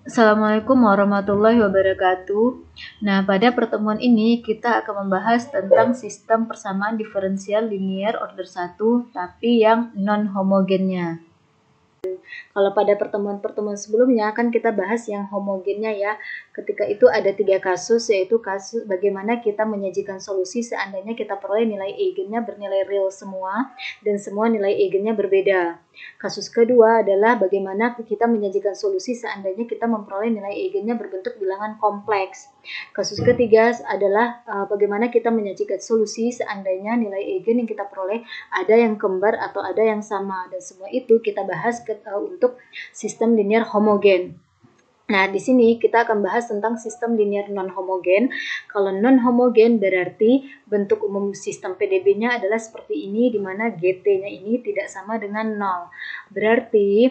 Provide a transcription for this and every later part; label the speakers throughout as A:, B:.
A: Assalamualaikum warahmatullahi wabarakatuh. Nah, pada pertemuan ini kita akan membahas tentang sistem persamaan diferensial linear order 1 tapi yang non-homogennya. Kalau pada pertemuan-pertemuan sebelumnya kan kita bahas yang homogennya ya. Ketika itu ada 3 kasus, yaitu kasus bagaimana kita menyajikan solusi seandainya kita peroleh nilai eigennya bernilai real semua dan semua nilai eigennya berbeda. Kasus kedua adalah bagaimana kita menyajikan solusi seandainya kita memperoleh nilai eigennya berbentuk bilangan kompleks. Kasus ketiga adalah bagaimana kita menyajikan solusi seandainya nilai eigen yang kita peroleh ada yang kembar atau ada yang sama, dan semua itu kita bahas untuk sistem linear homogen. Nah, di sini kita akan bahas tentang sistem linear non-homogen. Kalau non-homogen berarti bentuk umum sistem PDB-nya adalah seperti ini, di mana GT-nya ini tidak sama dengan 0. Berarti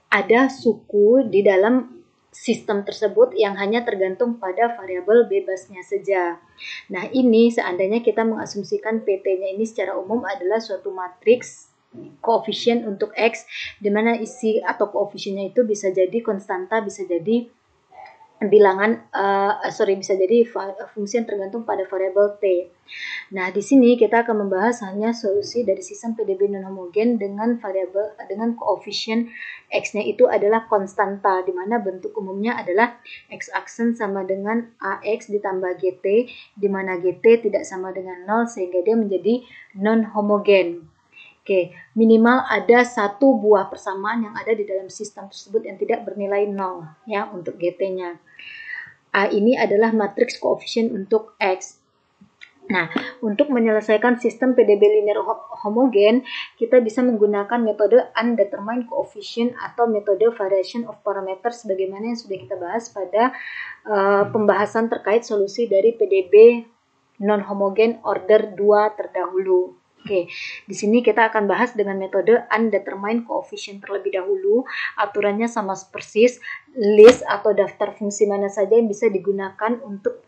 A: ada suku di dalam sistem tersebut yang hanya tergantung pada variabel bebasnya saja. Nah, ini seandainya kita mengasumsikan PT-nya ini secara umum adalah suatu matriks koefisien untuk X, di mana isi atau koefisiennya itu bisa jadi konstanta, bisa jadi bilangan, bisa jadi fungsi yang tergantung pada variabel T. Nah, di sini kita akan membahas hanya solusi dari sistem PDB non-homogen dengan koefisien X-nya itu adalah konstanta, di mana bentuk umumnya adalah X aksen sama dengan AX ditambah GT, di mana GT tidak sama dengan 0 sehingga dia menjadi non-homogen. Oke, minimal ada satu buah persamaan yang ada di dalam sistem tersebut yang tidak bernilai 0 ya untuk GT-nya. A ini adalah matriks koefisien untuk X. Nah, untuk menyelesaikan sistem PDB linear homogen, kita bisa menggunakan metode undetermined coefficient atau metode variation of parameters sebagaimana yang sudah kita bahas pada pembahasan terkait solusi dari PDB non-homogen order 2 terdahulu. Oke, di sini kita akan bahas dengan metode undetermined coefficient terlebih dahulu. Aturannya sama persis, list atau daftar fungsi mana saja yang bisa digunakan untuk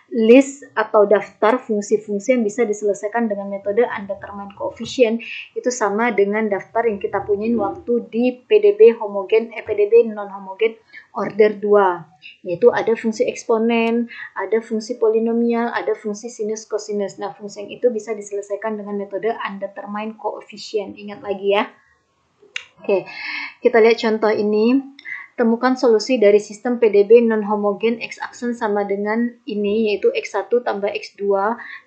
A: list atau daftar fungsi-fungsi yang bisa diselesaikan dengan metode undetermined coefficient itu sama dengan daftar yang kita punyain waktu di PDB non homogen order 2, yaitu ada fungsi eksponen, ada fungsi polinomial, ada fungsi sinus cosinus. Nah, fungsi yang itu bisa diselesaikan dengan metode undetermined coefficient. Ingat lagi ya. Oke, kita lihat contoh ini. Temukan solusi dari sistem PDB non-homogen X aksen sama dengan ini, yaitu X1 tambah X2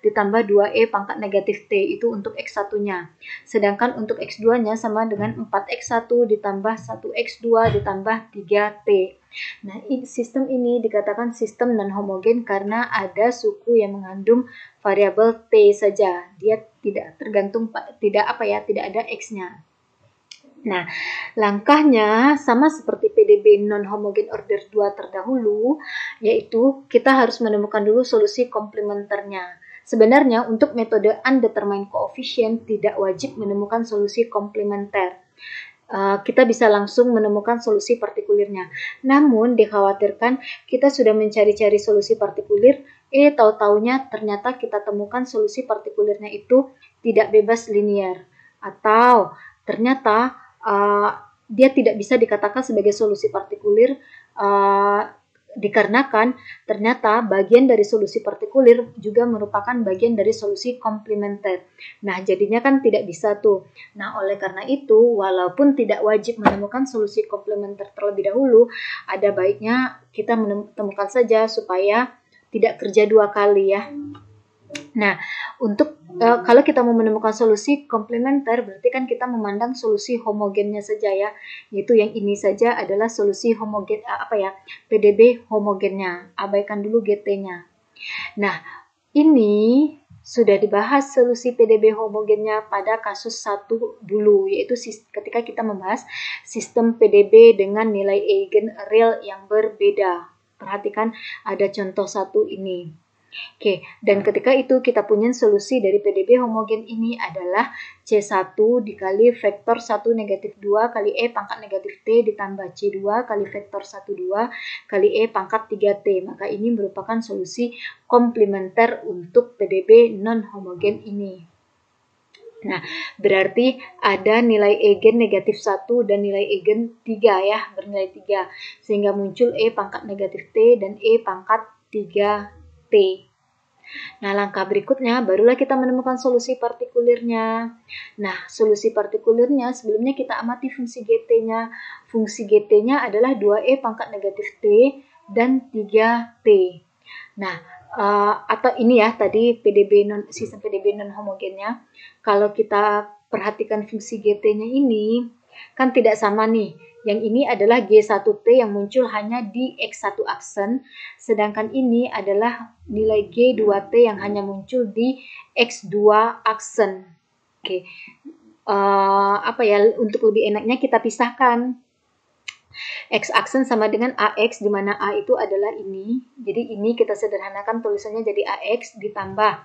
A: ditambah 2E pangkat negatif T, itu untuk X1-nya. Sedangkan untuk X2-nya sama dengan 4X1 ditambah 1X2 ditambah 3T. Nah, sistem ini dikatakan sistem non-homogen karena ada suku yang mengandung variabel T saja. Dia tidak ada X-nya. Nah, langkahnya sama seperti PDB non-homogen order 2 terdahulu, yaitu kita harus menemukan dulu solusi komplementernya. Sebenarnya untuk metode undetermined coefficient tidak wajib menemukan solusi komplementer. Kita bisa langsung menemukan solusi partikulernya. Namun dikhawatirkan kita sudah mencari-cari solusi partikuler, tahu-taunya ternyata kita temukan solusi partikulernya itu tidak bebas linear, atau ternyata dia tidak bisa dikatakan sebagai solusi partikuler dikarenakan ternyata bagian dari solusi partikuler juga merupakan bagian dari solusi komplementer. Nah, jadinya kan tidak bisa tuh. Nah, oleh karena itu, walaupun tidak wajib menemukan solusi komplementer terlebih dahulu, ada baiknya kita menemukan saja supaya tidak kerja dua kali ya. Nah, untuk kalau kita mau menemukan solusi komplementer, berarti kan kita memandang solusi homogennya saja ya, yaitu yang ini saja adalah solusi homogen PDB homogennya. Abaikan dulu GT-nya. Nah, ini sudah dibahas solusi PDB homogennya pada kasus 1 dulu, yaitu ketika kita membahas sistem PDB dengan nilai eigen real yang berbeda. Perhatikan ada contoh 1 ini. Oke, dan ketika itu kita punya solusi dari PDB homogen ini adalah C1 dikali vektor 1 negatif 2 kali E pangkat negatif T ditambah C2 kali vektor 1 2 kali E pangkat 3T. Maka ini merupakan solusi komplementer untuk PDB non homogen ini. Nah, berarti ada nilai eigen negatif 1 dan nilai eigen 3 ya, bernilai 3. Sehingga muncul E pangkat negatif T dan E pangkat 3T. Nah, langkah berikutnya barulah kita menemukan solusi partikulirnya. Nah, solusi partikulirnya sebelumnya kita amati fungsi GT-nya. Fungsi GT-nya adalah 2E pangkat negatif T dan 3T. Nah, atau ini ya tadi sistem PDB non homogennya. Kalau kita perhatikan fungsi GT-nya ini kan tidak sama nih. Yang ini adalah G1T yang muncul hanya di X1 aksen, sedangkan ini adalah nilai G2T yang hanya muncul di X2 aksen. Oke. Untuk lebih enaknya kita pisahkan. X aksen sama dengan AX, di mana A itu adalah ini. Jadi ini kita sederhanakan tulisannya jadi AX ditambah.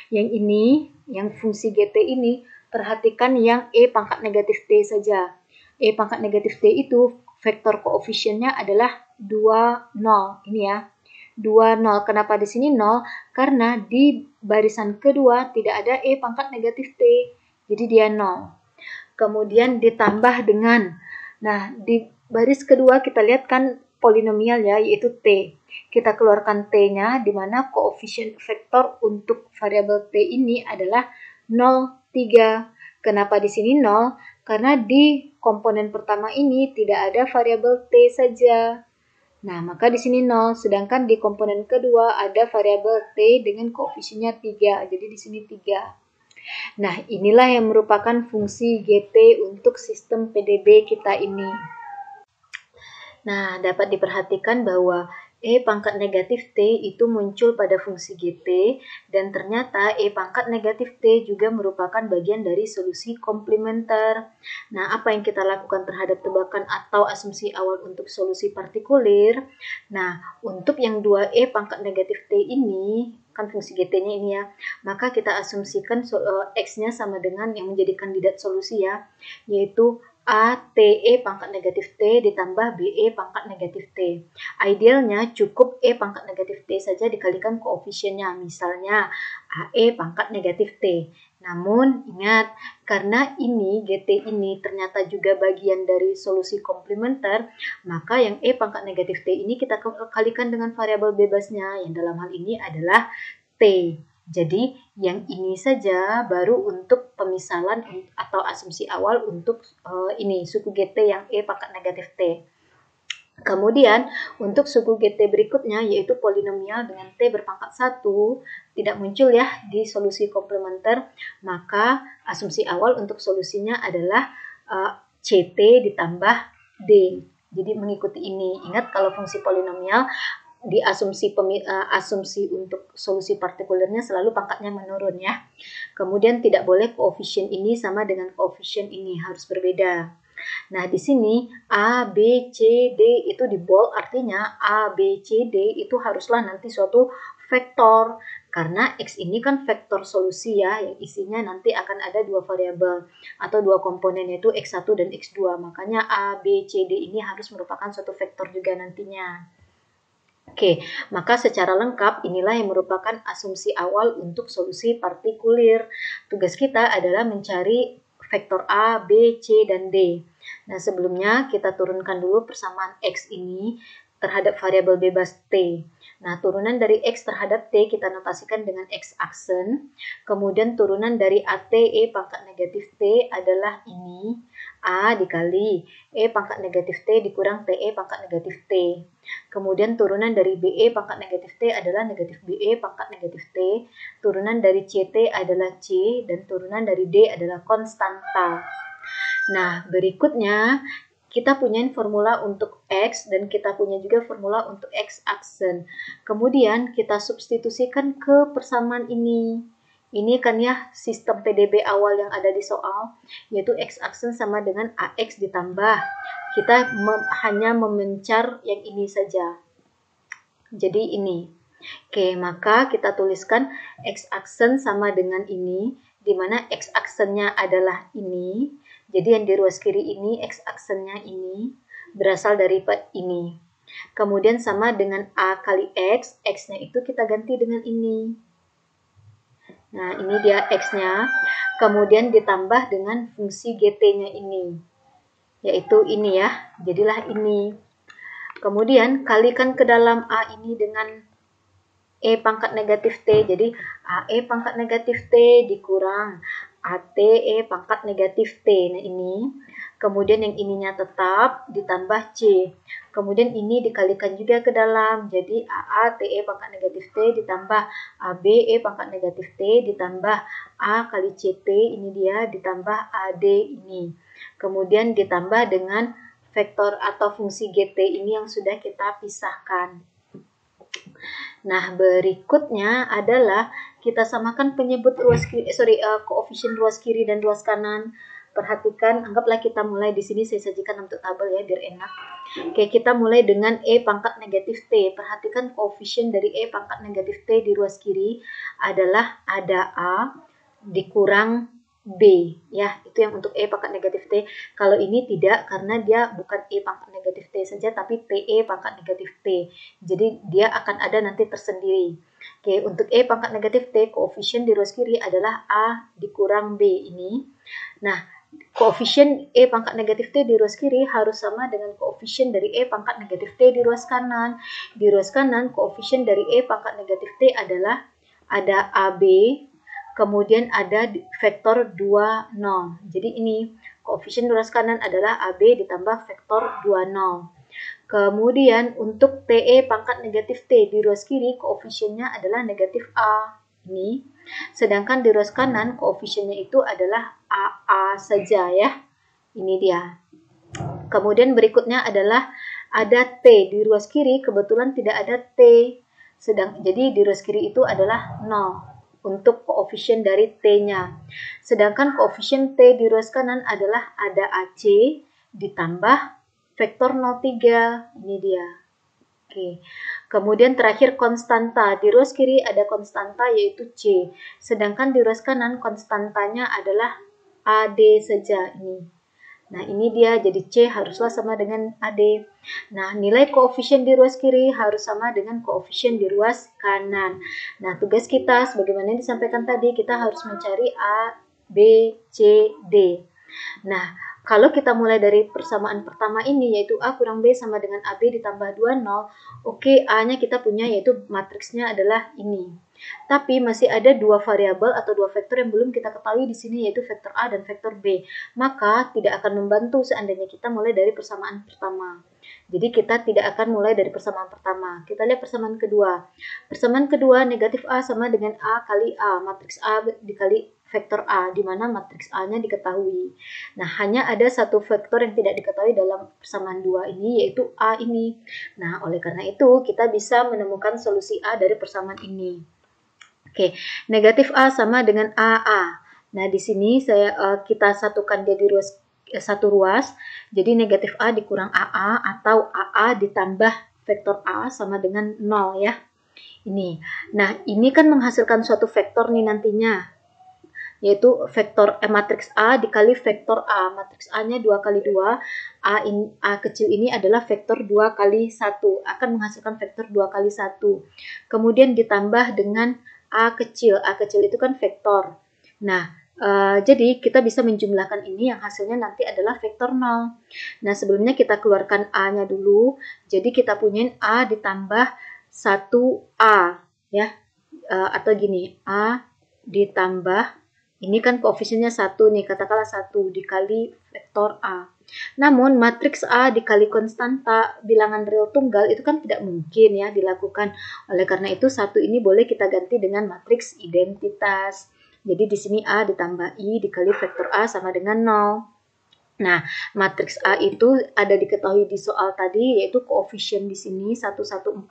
A: Yang ini, yang fungsi GT ini, perhatikan yang E pangkat negatif T saja. E pangkat negatif T itu vektor koefisiennya adalah 2, 0. Ini ya. 2, 0. Kenapa di sini 0? Karena di barisan kedua tidak ada E pangkat negatif T. Jadi dia 0. Kemudian ditambah dengan, nah di baris kedua kita lihat kan polinomial ya, yaitu T. Kita keluarkan T-nya, di mana koefisien vektor untuk variabel T ini adalah 0, 3. Kenapa di sini 0? Karena di komponen pertama ini tidak ada variabel T saja. Nah, maka di sini 0. Sedangkan di komponen kedua ada variabel T dengan koefisiennya 3. Jadi di sini 3. Nah, inilah yang merupakan fungsi GT untuk sistem PDB kita ini. Nah, dapat diperhatikan bahwa E pangkat negatif T itu muncul pada fungsi GT, dan ternyata E pangkat negatif T juga merupakan bagian dari solusi komplementer. Nah, apa yang kita lakukan terhadap tebakan atau asumsi awal untuk solusi partikulir? Nah, untuk yang 2E pangkat negatif T ini, kan fungsi GT-nya ini ya, maka kita asumsikan X-nya sama dengan yang menjadi kandidat solusi ya, yaitu ATE pangkat negatif T ditambah BE pangkat negatif T. Idealnya cukup E pangkat negatif T saja dikalikan koefisiennya, misalnya AE pangkat negatif T. Namun ingat, karena ini GT ini ternyata juga bagian dari solusi komplementer, maka yang E pangkat negatif T ini kita kalikan dengan variabel bebasnya, yang dalam hal ini adalah T. Jadi yang ini saja baru untuk pemisalan atau asumsi awal untuk ini suku GT yang E pangkat negatif T. Kemudian untuk suku GT berikutnya yaitu polinomial dengan T berpangkat 1 tidak muncul ya di solusi komplementer, maka asumsi awal untuk solusinya adalah CT ditambah D. Jadi mengikuti ini. Ingat kalau fungsi polinomial di asumsi untuk solusi partikulernya selalu pangkatnya menurun ya. Kemudian tidak boleh koefisien ini sama dengan koefisien ini, harus berbeda. Nah, di sini A, B, C, D itu di bold, artinya A, B, C, D itu haruslah nanti suatu vektor. Karena X ini kan vektor solusi ya, yang isinya nanti akan ada dua variabel atau dua komponen yaitu X1 dan X2. Makanya A, B, C, D ini harus merupakan suatu vektor juga nantinya. Oke, maka secara lengkap inilah yang merupakan asumsi awal untuk solusi partikulir. Tugas kita adalah mencari vektor A, B, C, dan D. Nah, sebelumnya kita turunkan dulu persamaan X ini terhadap variabel bebas T. Nah, turunan dari X terhadap T kita notasikan dengan X aksen. Kemudian turunan dari ATE pangkat negatif T adalah ini. A dikali E pangkat negatif T dikurang TE pangkat negatif T. Kemudian turunan dari BE pangkat negatif T adalah negatif BE pangkat negatif T. Turunan dari CT adalah C. Dan turunan dari D adalah konstanta. Nah, berikutnya kita punya formula untuk X dan kita punya juga formula untuk X aksen. Kemudian kita substitusikan ke persamaan ini. Ini kan ya sistem PDB awal yang ada di soal, yaitu X aksen sama dengan AX ditambah. Kita hanya memencar yang ini saja. Jadi ini. Oke, maka kita tuliskan X aksen sama dengan ini, di mana X aksennya adalah ini. Jadi yang di ruas kiri ini, X aksennya ini, berasal dari ini. Kemudian sama dengan A kali X, X-nya itu kita ganti dengan ini. Nah, ini dia X-nya. Kemudian ditambah dengan fungsi GT-nya ini. Yaitu ini ya. Jadilah ini. Kemudian kalikan ke dalam A ini dengan E pangkat negatif T. Jadi AE pangkat negatif T dikurang ATE pangkat negatif T. Nah, ini. Kemudian yang ininya tetap ditambah C. Kemudian ini dikalikan juga ke dalam. Jadi AA TE pangkat negatif T ditambah ABE pangkat negatif T ditambah A kali CT ini dia ditambah AD ini. Kemudian ditambah dengan vektor atau fungsi GT ini yang sudah kita pisahkan. Nah, berikutnya adalah kita samakan penyebut koefisien ruas kiri dan ruas kanan. Perhatikan, anggaplah kita mulai di sini, saya sajikan untuk tabel ya biar enak. Oke, kita mulai dengan E pangkat negatif T. Perhatikan koefisien dari E pangkat negatif T di ruas kiri adalah ada A dikurang B ya, itu yang untuk E pangkat negatif T. Kalau ini tidak, karena dia bukan E pangkat negatif T saja tapi TE pangkat negatif T. Jadi dia akan ada nanti tersendiri. Oke, untuk E pangkat negatif T, koefisien di ruas kiri adalah A dikurang B ini. Nah, koefisien E pangkat negatif T di ruas kiri harus sama dengan koefisien dari E pangkat negatif T di ruas kanan. Di ruas kanan, koefisien dari E pangkat negatif T adalah ada AB, kemudian ada vektor 2, 0. Jadi ini koefisien ruas kanan adalah AB ditambah vektor 2, 0. Kemudian untuk TE pangkat negatif T di ruas kiri, koefisiennya adalah negatif A. Ini. Sedangkan di ruas kanan, koefisiennya itu adalah AA saja ya. Ini dia. Kemudian berikutnya adalah ada T. Di ruas kiri kebetulan tidak ada T. Jadi di ruas kiri itu adalah 0. Untuk koefisien dari T-nya. Sedangkan koefisien T di ruas kanan adalah ada AC ditambah vektor 03. Ini dia. Oke. Kemudian terakhir konstanta. Di ruas kiri ada konstanta yaitu C. Sedangkan di ruas kanan konstantanya adalah AD saja ini. Nah, ini dia, jadi C haruslah sama dengan AD. Nah, nilai koefisien di ruas kiri harus sama dengan koefisien di ruas kanan. Nah, tugas kita, sebagaimana yang disampaikan tadi, kita harus mencari A, B, C, D. Nah, kalau kita mulai dari persamaan pertama ini, yaitu A kurang B sama dengan AB ditambah 2, 0, oke, A-nya kita punya, yaitu matriksnya adalah ini. Tapi masih ada dua variabel atau dua vektor yang belum kita ketahui di sini, yaitu vektor A dan vektor B. Maka tidak akan membantu seandainya kita mulai dari persamaan pertama. Jadi kita tidak akan mulai dari persamaan pertama. Kita lihat persamaan kedua. Persamaan kedua, negatif A sama dengan A kali A. Matriks A dikali vektor A, di mana matriks A-nya diketahui. Nah, hanya ada satu vektor yang tidak diketahui dalam persamaan dua ini, yaitu A ini. Nah, oleh karena itu, kita bisa menemukan solusi A dari persamaan ini. Oke, negatif A sama dengan AA. Nah, di sini kita satukan dia di satu ruas. Jadi negatif A dikurang AA atau AA ditambah vektor A sama dengan 0 ya. Ini. Nah, ini kan menghasilkan suatu vektor nih nantinya. Yaitu vektor matriks A dikali vektor A. Matriks A-nya 2 kali 2. A kecil ini adalah vektor 2 kali 1. Akan menghasilkan vektor 2 kali 1. Kemudian ditambah dengan A kecil itu kan vektor. Nah, jadi kita bisa menjumlahkan ini yang hasilnya nanti adalah vektor 0. Nah, sebelumnya kita keluarkan A-nya dulu. Jadi kita punyain A ditambah 1A ya. Atau gini, A ditambah, ini kan koefisiennya 1 nih, katakanlah 1 dikali vektor A. Namun matriks A dikali konstanta bilangan real tunggal itu kan tidak mungkin ya dilakukan. Oleh karena itu 1 ini boleh kita ganti dengan matriks identitas. Jadi di sini A ditambah I dikali vektor A sama dengan 0. Nah, matriks A itu ada diketahui di soal tadi, yaitu koefisien di sini 1141.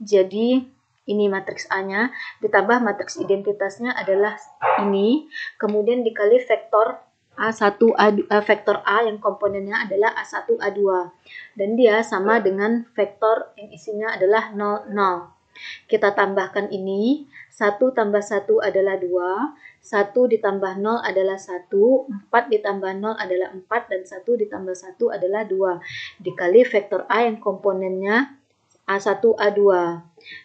A: Jadi ini matriks A-nya ditambah matriks identitasnya adalah ini, kemudian dikali vektor vektor A yang komponennya adalah A1, A2. Dan dia sama dengan vektor yang isinya adalah 0, 0. Kita tambahkan ini, 1 tambah 1 adalah 2, 1 ditambah 0 adalah 1, 4 ditambah 0 adalah 4, dan 1 ditambah 1 adalah 2. Dikali vektor A yang komponennya A1, A2.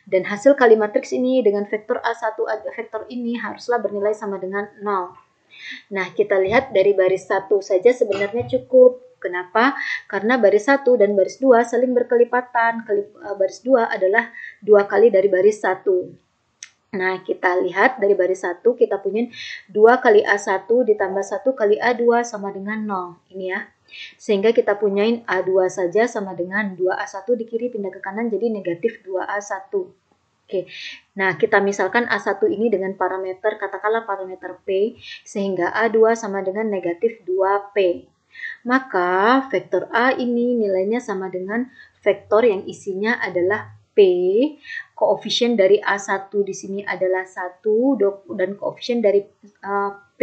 A: Dan hasil kali matriks ini dengan vektor A1, vektor ini haruslah bernilai sama dengan 0. Nah, kita lihat dari baris 1 saja sebenarnya cukup. Kenapa? Karena baris 1 dan baris 2 saling berkelipatan. Baris 2 adalah 2 kali dari baris 1. Nah, kita lihat dari baris 1 kita punya 2 kali A1 ditambah 1 kali A2 sama dengan 0. Ini ya. Sehingga kita punyain A2 saja sama dengan 2A1 di kiri pindah ke kanan jadi negatif 2A1. Oke, nah kita misalkan A1 ini dengan parameter, katakanlah parameter P, sehingga A2 sama dengan negatif 2P. Maka vektor A ini nilainya sama dengan vektor yang isinya adalah P, koefisien dari A1 di sini adalah 1, dan koefisien dari P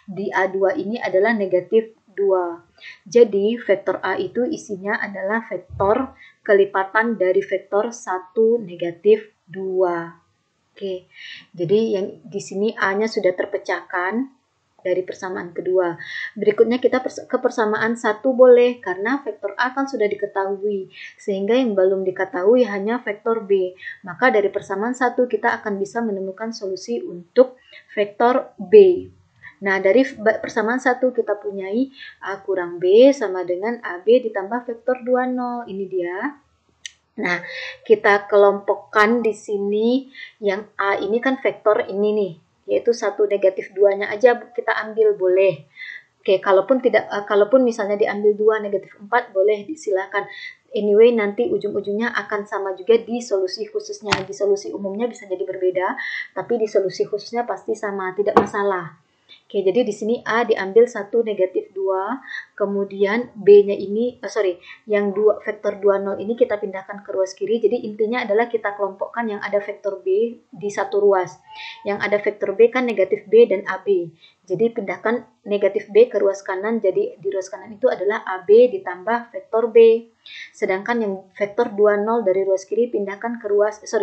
A: di A2 ini adalah negatif 2. Jadi vektor A itu isinya adalah vektor kelipatan dari vektor 1 negatif 2. Oke, jadi yang di sini A-nya sudah terpecahkan dari persamaan kedua. Berikutnya kita ke persamaan 1 boleh, karena vektor A kan sudah diketahui, sehingga yang belum diketahui hanya vektor B. Maka dari persamaan 1 kita akan bisa menemukan solusi untuk vektor B. Nah, dari persamaan 1 kita punyai A kurang B sama dengan AB ditambah vektor 20. Ini dia. Nah, kita kelompokkan di sini yang A ini kan vektor ini nih, yaitu 1 negatif 2-nya aja kita ambil boleh. Oke, kalaupun misalnya diambil 2 negatif 4 boleh, silakan. Anyway, nanti ujung-ujungnya akan sama juga di solusi khususnya. Di solusi umumnya bisa jadi berbeda, tapi di solusi khususnya pasti sama, tidak masalah. Oke, jadi di sini A diambil 1 negatif 2, kemudian B-nya ini, yang vektor 20 ini kita pindahkan ke ruas kiri. Jadi intinya adalah kita kelompokkan yang ada vektor B di satu ruas. Yang ada vektor B kan negatif B dan AB. Jadi pindahkan negatif B ke ruas kanan, jadi di ruas kanan itu adalah AB ditambah vektor B. Sedangkan yang vektor 20 dari ruas kiri pindahkan ke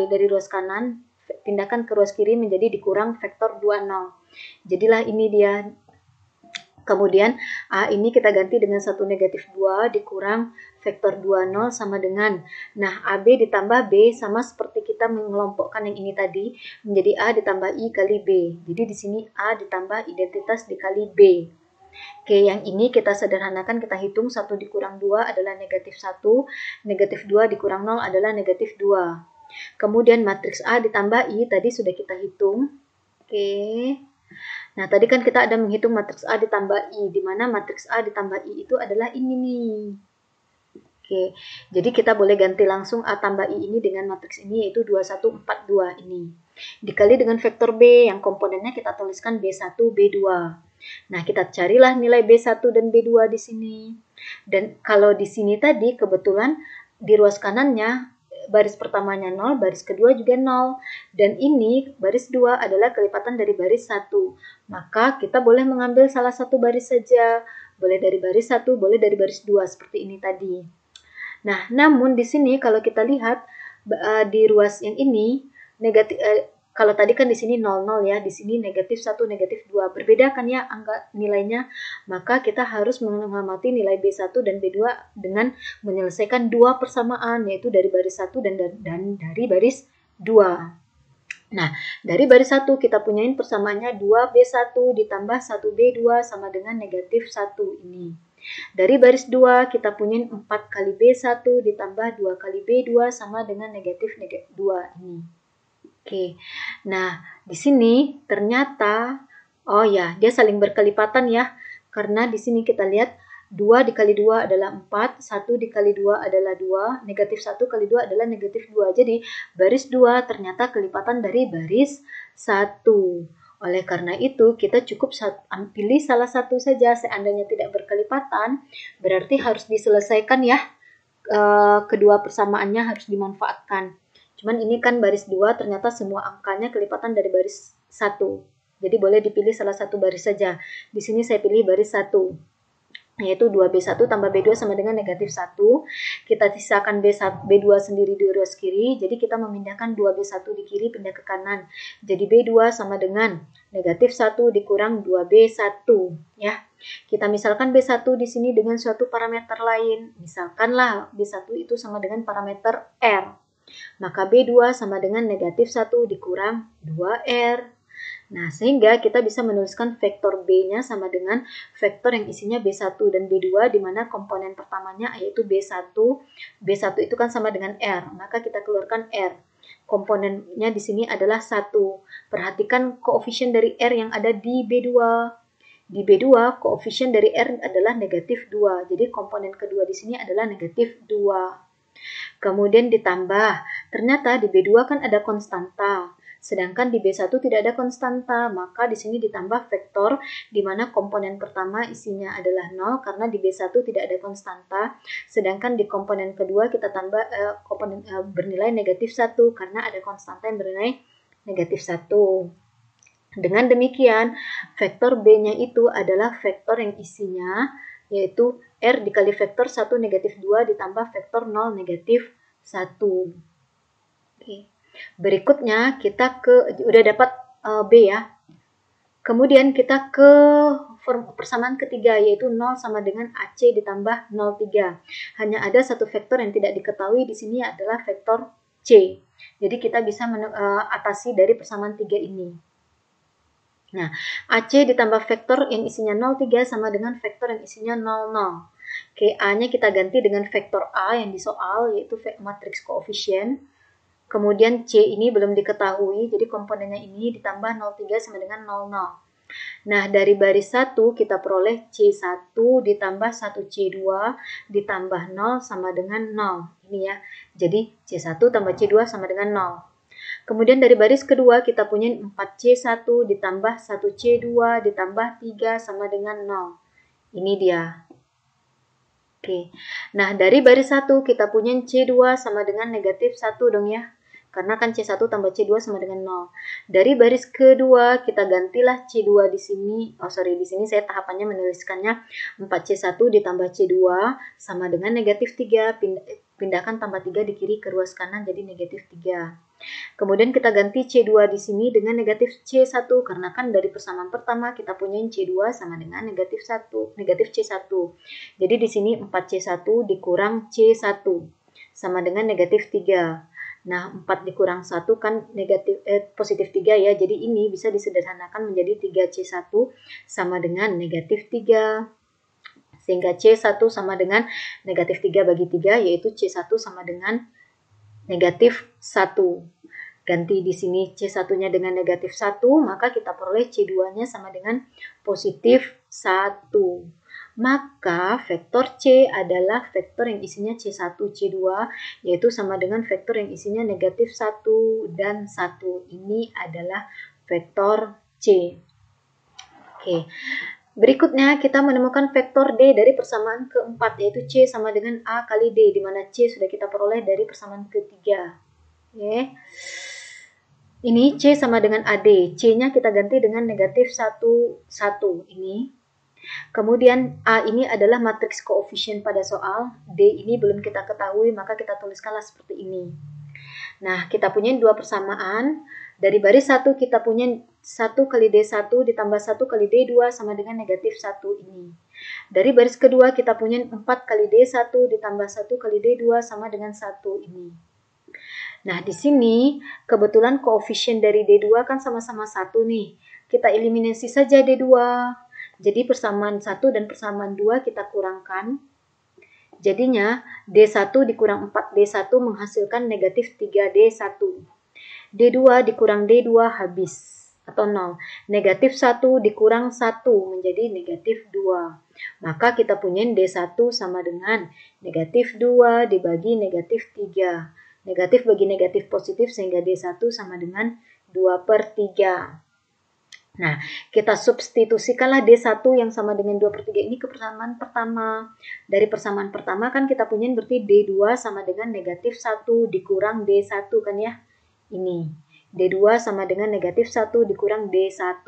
A: dari ruas kanan, pindahkan ke ruas kiri menjadi dikurang vektor 20. Jadilah ini dia. Kemudian A ini kita ganti dengan 1 negatif 2 dikurang vektor 20 sama dengan, nah AB ditambah B sama seperti kita mengelompokkan yang ini tadi, menjadi A ditambah I kali B. Jadi di sini A ditambah identitas dikali B. Oke, yang ini kita sederhanakan, kita hitung 1 dikurang 2 adalah negatif 1, negatif 2 dikurang 0 adalah negatif 2. Kemudian matriks A ditambah I tadi sudah kita hitung. Oke. Nah, tadi kan kita ada menghitung matriks A ditambah I, di mana matriks A ditambah I itu adalah ini nih. Oke, jadi kita boleh ganti langsung A tambah I ini dengan matriks ini, yaitu 2142 ini. Dikali dengan vektor B, yang komponennya kita tuliskan B1, B2. Nah, kita carilah nilai B1 dan B2 di sini. Dan kalau di sini tadi, kebetulan di ruas kanannya, baris pertamanya 0, baris kedua juga 0. Dan ini baris 2 adalah kelipatan dari baris 1. Maka kita boleh mengambil salah satu baris saja. Boleh dari baris 1, boleh dari baris 2 seperti ini tadi. Nah, namun di sini kalau kita lihat di ruas yang ini negatif, kalau tadi kan di sini 0, 0 ya, di sini negatif 1, negatif 2. Berbeda kan ya angka nilainya. Maka kita harus mengamati nilai B1 dan B2 dengan menyelesaikan dua persamaan, yaitu dari baris 1 dan dari baris 2. Nah, dari baris 1 kita punyain persamaannya 2B1 ditambah 1B2 sama dengan negatif 1 ini. Dari baris 2 kita punyain 4 kali B1 ditambah 2 kali B2 sama dengan negatif 2 ini. Oke, nah di sini ternyata, oh ya, dia saling berkelipatan ya, karena di sini kita lihat 2 dikali 2 adalah 4, 1 dikali 2 adalah 2, negatif 1 kali 2 adalah negatif 2. Jadi baris 2 ternyata kelipatan dari baris 1. Oleh karena itu kita cukup pilih salah satu saja. Seandainya tidak berkelipatan, berarti harus diselesaikan ya, kedua persamaannya harus dimanfaatkan. Cuman ini kan baris 2, ternyata semua angkanya kelipatan dari baris 1. Jadi boleh dipilih salah satu baris saja. Di sini saya pilih baris 1. Yaitu 2B1 tambah B2 sama dengan negatif 1. Kita sisakan B2 sendiri di ruas kiri. Jadi kita memindahkan 2B1 di kiri pindah ke kanan. Jadi B2 sama dengan negatif 1 dikurang 2B1. Ya. Kita misalkan B1 di sini dengan suatu parameter lain. Misalkanlah B1 itu sama dengan parameter R. Maka B2 sama dengan negatif 1 dikurang 2R. Nah, sehingga kita bisa menuliskan vektor B-nya sama dengan vektor yang isinya B1 dan B2, di mana komponen pertamanya yaitu B1. B1 itu kan sama dengan R, maka kita keluarkan R. Komponennya di sini adalah 1. Perhatikan koefisien dari R yang ada di B2. Di B2, koefisien dari R adalah negatif 2. Jadi komponen kedua di sini adalah negatif 2. Kemudian ditambah, ternyata di B2 kan ada konstanta. Sedangkan di B1 tidak ada konstanta, maka di sini ditambah vektor di mana komponen pertama isinya adalah 0 karena di B1 tidak ada konstanta, sedangkan di komponen kedua kita tambah komponen bernilai negatif 1 karena ada konstanta yang bernilai negatif 1. Dengan demikian, vektor B-nya itu adalah vektor yang isinya yaitu R dikali vektor 1 negatif 2 ditambah vektor 0 negatif 1. Oke. Berikutnya kita udah dapat B ya. Kemudian kita ke persamaan ketiga yaitu 0 sama dengan AC ditambah 0,3. Hanya ada satu vektor yang tidak diketahui di sini adalah vektor C. Jadi kita bisa atasi dari persamaan 3 ini. Nah, AC ditambah vektor yang isinya 0,3 sama dengan vektor yang isinya 0,0. Oke, A-nya kita ganti dengan vektor A yang di soal yaitu matriks koefisien. Kemudian C ini belum diketahui, jadi komponennya ini ditambah 0,3 sama dengan 0,0. Nah, dari baris 1 kita peroleh C1 ditambah 1C2 ditambah 0 sama dengan 0. Ini ya, jadi C1 tambah C2 sama dengan 0. Kemudian dari baris kedua kita punya 4C1 ditambah 1C2 ditambah 3 sama dengan 0. Ini dia. Oke, nah dari baris 1 kita punya C2 sama dengan negatif 1 dong ya. Karena kan C1 tambah C2 sama dengan 0. Dari baris kedua kita gantilah C2 di sini. Di sini saya tahapannya menuliskannya 4C1 ditambah C2 sama dengan negatif 3. Pindahkan tambah 3 di kiri ke ruas kanan jadi negatif 3. Kemudian kita ganti C2 di sini dengan negatif C1 karena kan dari persamaan pertama kita punya C2 sama dengan negatif C1. Jadi di sini 4C1 dikurang C1 sama dengan negatif 3. Nah, 4 dikurang 1 kan positif 3 ya. Jadi ini bisa disederhanakan menjadi 3C1 sama dengan negatif 3. Sehingga C1 sama dengan negatif 3 bagi 3 yaitu C1 sama dengan negatif 1. Ganti di sini C1-nya dengan negatif 1, maka kita peroleh C2-nya sama dengan positif 1. Maka vektor C adalah vektor yang isinya C1, C2, yaitu sama dengan vektor yang isinya negatif 1 dan 1. Ini adalah vektor C. Oke. Berikutnya kita menemukan vektor D dari persamaan keempat, yaitu C sama dengan A kali D, di mana C sudah kita peroleh dari persamaan ketiga. Oke. Ini C sama dengan AD. C-nya kita ganti dengan negatif 1, 1. Ini. Kemudian A ini adalah matriks koefisien pada soal. D ini belum kita ketahui, maka kita tuliskanlah seperti ini. Nah, kita punya dua persamaan. Dari baris 1 kita punya 1 kali D1 ditambah 1 kali D2 sama dengan negatif 1 ini. Dari baris kedua kita punya 4 kali D1 ditambah 1 kali D2 sama dengan 1 ini. Nah, di sini kebetulan koefisien dari D2 kan sama-sama 1 nih. Kita eliminasi saja D2. Jadi persamaan 1 dan persamaan 2 kita kurangkan. Jadinya D1 dikurang 4D1 menghasilkan negatif 3D1. D2 dikurang D2 habis atau 0. Negatif 1 dikurang 1 menjadi negatif 2. Maka kita punya D1 sama dengan negatif 2 dibagi negatif 3. Negatif bagi negatif positif sehingga D1 sama dengan 2/3. Nah, kita substitusikanlah D1 yang sama dengan 2/3 ini ke persamaan pertama. Dari persamaan pertama kan kita punya berarti D2 sama dengan negatif 1 dikurang D1 kan ya. Ini. D2 sama dengan negatif 1 dikurang D1.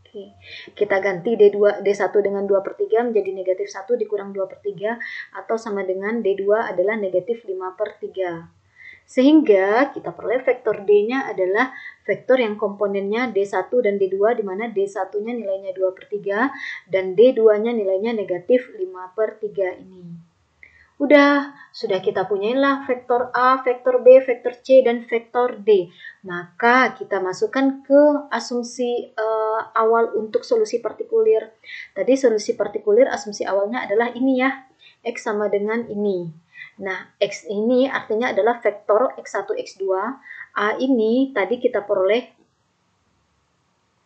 A: Oke. Kita ganti D1 dengan 2/3 menjadi negatif 1 dikurang 2/3 atau sama dengan D2 adalah negatif 5/3. Sehingga kita peroleh vektor D-nya adalah vektor yang komponennya D1 dan D2 di mana D1-nya nilainya 2/3 dan D2-nya nilainya negatif 5/3 ini. Udah, sudah kita punyain lah vektor A, vektor B, vektor C, dan vektor D. Maka kita masukkan ke asumsi awal untuk solusi partikulir. Tadi solusi partikulir asumsi awalnya adalah ini ya, X sama dengan ini. Nah, X ini artinya adalah vektor X1, X2. A ini tadi kita peroleh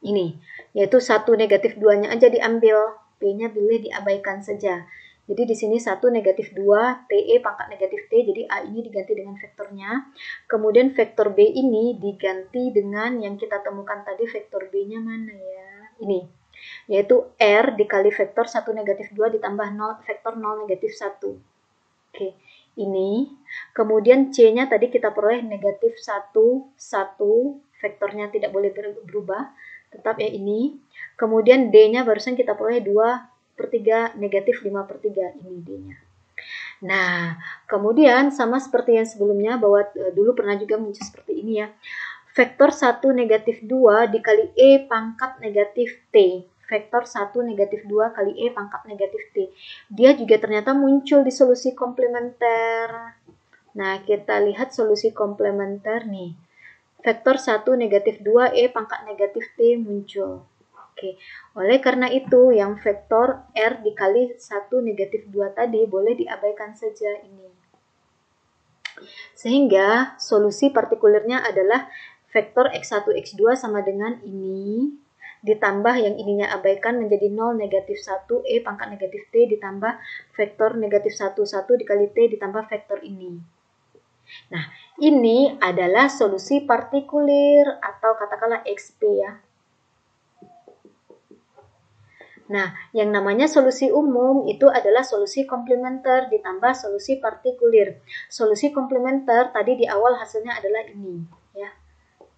A: ini, yaitu 1 negatif 2-nya aja diambil. P-nya boleh diabaikan saja. Jadi di sini 1 negatif 2, TE pangkat negatif T, jadi A ini diganti dengan vektornya. Kemudian vektor B ini diganti dengan yang kita temukan tadi, vektor B-nya mana ya? Ini, yaitu R dikali vektor 1 negatif 2 ditambah 0, vektor 0 negatif 1. Oke, ini. Kemudian C-nya tadi kita peroleh negatif 1, 1, vektornya tidak boleh berubah, tetap ya ini. Kemudian D-nya barusan kita peroleh 2/3 negatif 5/3, ini D-nya. Nah, kemudian sama seperti yang sebelumnya, bahwa dulu pernah juga muncul seperti ini ya. Vektor 1 negatif 2 dikali E pangkat negatif T. Vektor 1 negatif 2 kali E pangkat negatif T. Dia juga ternyata muncul di solusi komplementer. Nah, kita lihat solusi komplementer nih. Vektor 1 negatif 2 E pangkat negatif T muncul. Oke, oleh karena itu yang vektor R dikali 1 negatif 2 tadi boleh diabaikan saja ini. Sehingga solusi partikulernya adalah vektor X1, X2 sama dengan ini, ditambah yang ininya abaikan menjadi 0 negatif 1 E pangkat negatif T ditambah vektor negatif 1, 1 dikali T ditambah vektor ini. Nah, ini adalah solusi partikulir atau katakanlah XP ya. Nah, yang namanya solusi umum itu adalah solusi komplementer ditambah solusi partikulir. Solusi komplementer tadi di awal hasilnya adalah ini ya.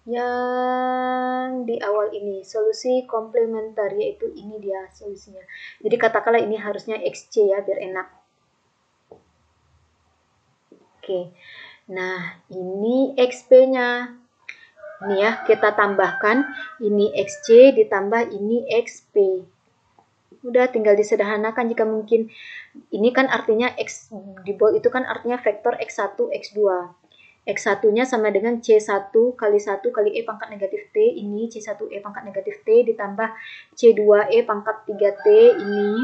A: Yang di awal ini solusi komplementer, yaitu ini dia solusinya. Jadi katakanlah ini harusnya XC ya biar enak. Oke. Nah, ini XP-nya. Ini ya, kita tambahkan ini XC ditambah ini XP. Udah tinggal disederhanakan jika mungkin. Ini kan artinya X di bold itu kan artinya vektor X1, X2. X1-nya sama dengan C1 kali 1 kali E pangkat negatif T, ini C1E pangkat negatif T ditambah C2E pangkat 3T ini,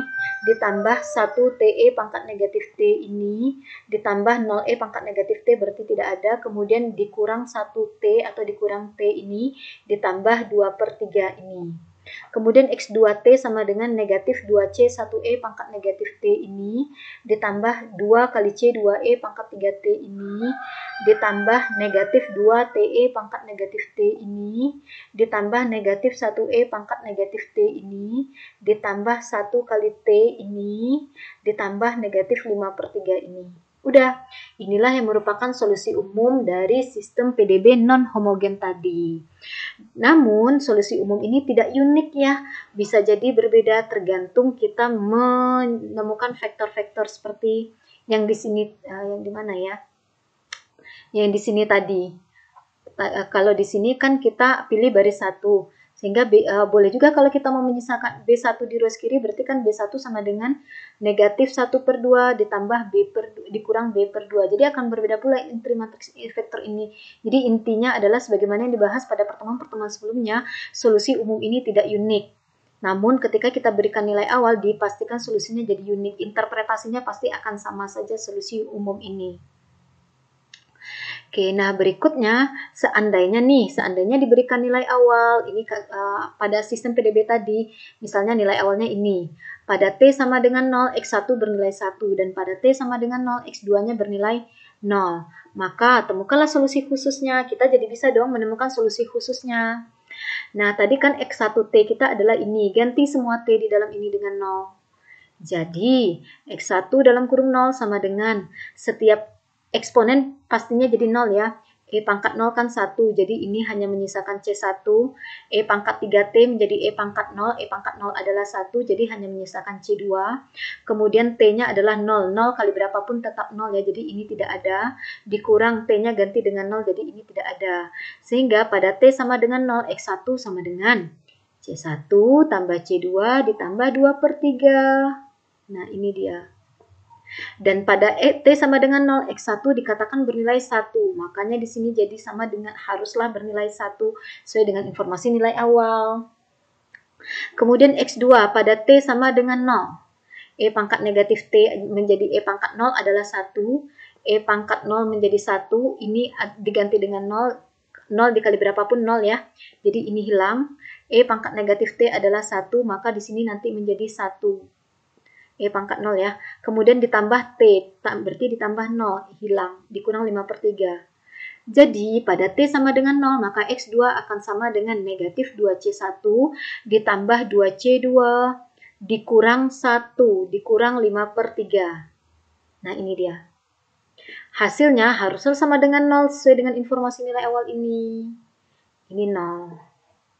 A: ditambah 1TE pangkat negatif T ini, ditambah 0E pangkat negatif T berarti tidak ada, kemudian dikurang 1T atau dikurang T ini, ditambah 2/3 ini. Kemudian X2T sama dengan negatif 2C 1E pangkat negatif T ini, ditambah 2 kali C2E pangkat 3T ini, ditambah negatif 2TE pangkat negatif T ini, ditambah negatif 1E pangkat negatif T ini, ditambah 1 kali T ini, ditambah negatif 5/3 ini. Udah, inilah yang merupakan solusi umum dari sistem PDB non-homogen tadi. Namun, solusi umum ini tidak unik ya, bisa jadi berbeda tergantung kita menemukan vektor-vektor seperti yang di sini, yang di mana ya? Yang di sini tadi. Kalau di sini kan kita pilih baris 1. Sehingga boleh juga kalau kita mau menyisakan B1 di ruas kiri, berarti kan B1 sama dengan negatif 1/2 ditambah dikurang B/2. Jadi akan berbeda pula intri matriks vektor ini. Jadi intinya adalah sebagaimana yang dibahas pada pertemuan-pertemuan sebelumnya, solusi umum ini tidak unik. Namun ketika kita berikan nilai awal, dipastikan solusinya jadi unik. Interpretasinya pasti akan sama saja solusi umum ini. Oke, nah berikutnya seandainya diberikan nilai awal ini pada sistem PDB tadi, misalnya nilai awalnya ini. Pada T sama dengan 0, X1 bernilai 1 dan pada T sama dengan 0, X2-nya bernilai 0. Maka temukanlah solusi khususnya. Kita jadi bisa dong menemukan solusi khususnya. Nah, tadi kan X1T kita adalah ini. Ganti semua T di dalam ini dengan 0. Jadi, X1 dalam kurung 0 sama dengan setiap eksponen pastinya jadi 0 ya. E pangkat 0 kan 1, jadi ini hanya menyisakan C1. E pangkat 3T menjadi E pangkat 0. E pangkat 0 adalah 1, jadi hanya menyisakan C2. Kemudian T-nya adalah 0. 0 kali berapapun tetap 0 ya, jadi ini tidak ada. Dikurang T-nya ganti dengan 0, jadi ini tidak ada. Sehingga pada T sama dengan 0, X1 sama dengan C1 tambah C2 ditambah 2/3. Nah, ini dia. Dan pada T sama dengan 0, X1 dikatakan bernilai 1. Makanya di sini jadi sama dengan haruslah bernilai 1 sesuai dengan informasi nilai awal. Kemudian X2 pada T sama dengan 0. E pangkat negatif T menjadi E pangkat 0 adalah 1. E pangkat 0 menjadi 1. Ini diganti dengan 0. 0 dikali berapapun 0 ya. Jadi ini hilang. E pangkat negatif T adalah 1. Maka di sini nanti menjadi 1. E pangkat 0 ya. Kemudian ditambah T. Berarti ditambah 0. Hilang. Dikurang 5/3. Jadi pada T sama dengan 0, maka X2 akan sama dengan negatif 2C1 ditambah 2C2 dikurang 1 dikurang 5/3. Nah ini dia. Hasilnya harusnya sama dengan 0 sesuai dengan informasi nilai awal ini. Ini 0.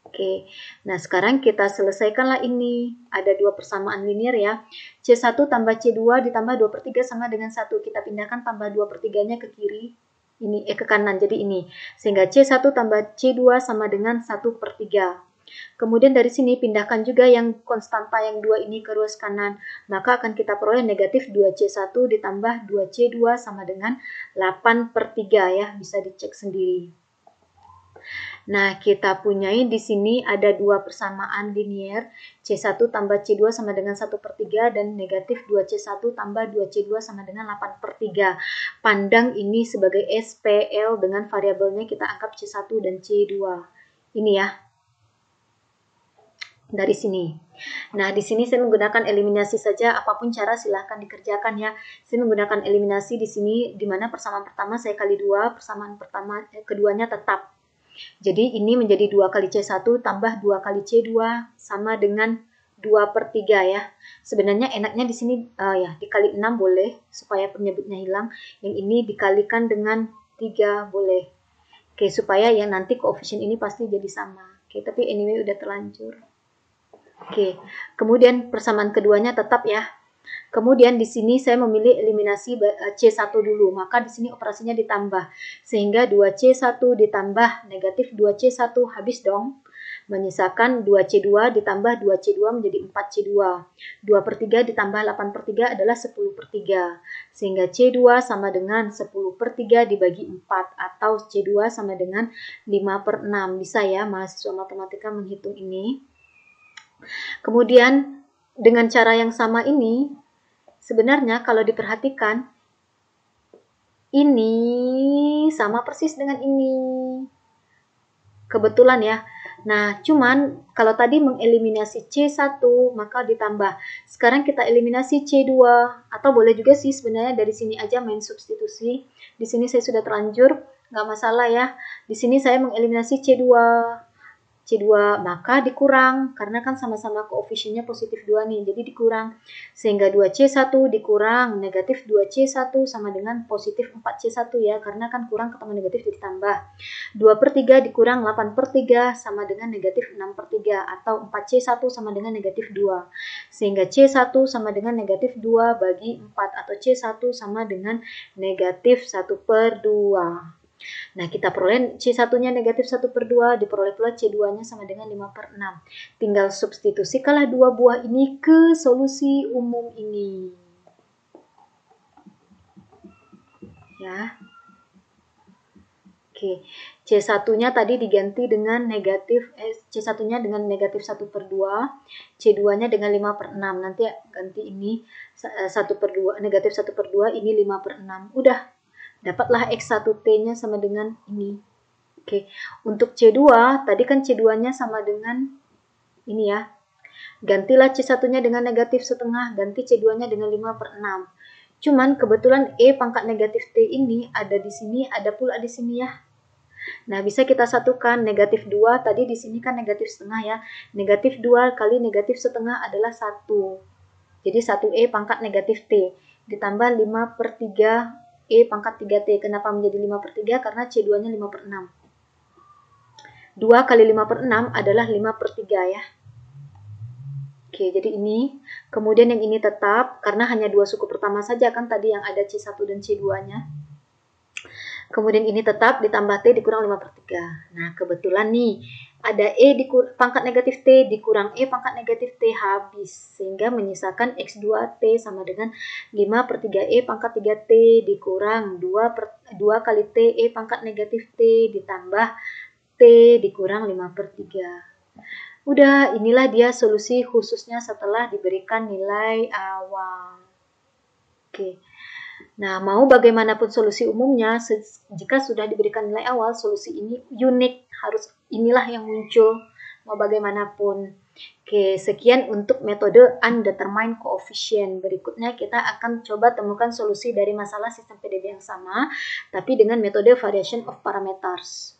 A: Oke, nah sekarang kita selesaikanlah ini. Ada dua persamaan linear ya. C1 tambah C2 ditambah 2/3 sama dengan 1. Kita pindahkan tambah 2/3-nya ke kiri. Ini ke kanan, jadi ini. Sehingga C1 tambah C2 sama dengan 1/3. Kemudian dari sini pindahkan juga yang konstanta yang 2 ini ke ruas kanan. Maka akan kita peroleh negatif 2C1 ditambah 2C2 sama dengan 8/3 ya. Bisa dicek sendiri. Nah, kita punyai di sini ada dua persamaan linear. C1 tambah C2 sama dengan 1/3 dan negatif 2C1 tambah 2C2 sama dengan 8/3. Pandang ini sebagai SPL dengan variabelnya kita anggap C1 dan C2. Ini ya. Dari sini. Nah, di sini saya menggunakan eliminasi saja, apapun cara silahkan dikerjakan ya. Saya menggunakan eliminasi di sini, di mana persamaan pertama saya kali 2, persamaan keduanya tetap. Jadi ini menjadi 2 kali C1 tambah 2 kali C2 sama dengan 2/3 ya. Sebenarnya enaknya di sini ya dikali 6 boleh, supaya penyebutnya hilang. Yang ini dikalikan dengan 3 boleh. Oke, supaya yang nanti koefisien ini pasti jadi sama. Oke, tapi anyway udah terlanjur. Oke, kemudian persamaan keduanya tetap ya. Kemudian di sini saya memilih eliminasi C1 dulu, maka di sini operasinya ditambah. Sehingga 2C1 ditambah negatif 2C1 habis dong. Menyisakan 2C2 ditambah 2C2 menjadi 4C2. 2/3 ditambah 8/3 adalah 10/3. Sehingga C2 sama dengan 10/3 dibagi 4 atau C2 sama dengan 5/6. Bisa ya mahasiswa matematika menghitung ini. Kemudian dengan cara yang sama ini, sebenarnya kalau diperhatikan, ini sama persis dengan ini. Kebetulan ya. Nah, cuman kalau tadi mengeliminasi C1, maka ditambah. Sekarang kita eliminasi C2. Atau boleh juga sih sebenarnya dari sini aja main substitusi. Di sini saya sudah terlanjur, nggak masalah ya. Di sini saya mengeliminasi C2. C2 maka dikurang karena kan sama-sama koefisiennya positif 2 nih, jadi dikurang sehingga 2C1 dikurang negatif 2C1 sama dengan positif 4C1 ya, karena kan kurang ketemu negatif jadi tambah. 2/3 dikurang 8/3 sama dengan negatif 6/3 atau 4C1 sama dengan negatif 2 sehingga C1 sama dengan negatif 2 bagi 4 atau C1 sama dengan negatif 1/2. Nah, kita peroleh C1-nya negatif 1/2, diperoleh pula C2-nya sama dengan 5/6. Tinggal substitusikanlah dua buah ini ke solusi umum ini. Ya. Oke, C1-nya tadi diganti dengan negatif, C1-nya dengan negatif 1/2, C2-nya dengan 5/6. Nanti ganti ini 1/2, negatif 1/2, ini 5/6. Udah. Dapatlah X1T-nya sama dengan ini. Oke, untuk C2, tadi kan C2-nya sama dengan ini ya. Gantilah C1-nya dengan negatif setengah, ganti C2-nya dengan 5/6. Cuman kebetulan E pangkat negatif T ini ada di sini, ada pula di sini ya. Nah, bisa kita satukan negatif 2, tadi di sini kan negatif setengah ya. Negatif 2 kali negatif setengah adalah 1. Jadi 1E pangkat negatif T. Ditambah 5/3 E pangkat 3T. Kenapa menjadi 5/3? Karena C2-nya 5/6. 2 kali 5/6 adalah 5/3 ya. Oke, jadi ini. Kemudian yang ini tetap, karena hanya dua suku pertama saja kan tadi yang ada C1 dan C2-nya. Kemudian ini tetap ditambah T dikurang 5/3. Nah, kebetulan nih, ada E pangkat negatif T dikurang E pangkat negatif T habis. Sehingga menyisakan X2T sama dengan 5/3 E pangkat 3T dikurang 2 kali T E pangkat negatif T ditambah T dikurang 5/3. Udah, inilah dia solusi khususnya setelah diberikan nilai awal. Oke. Nah, mau bagaimanapun solusi umumnya, jika sudah diberikan nilai awal, solusi ini unik, harus inilah yang muncul, mau bagaimanapun. Oke, sekian untuk metode undetermined coefficient. Berikutnya kita akan coba temukan solusi dari masalah sistem PDB yang sama, tapi dengan metode variation of parameters.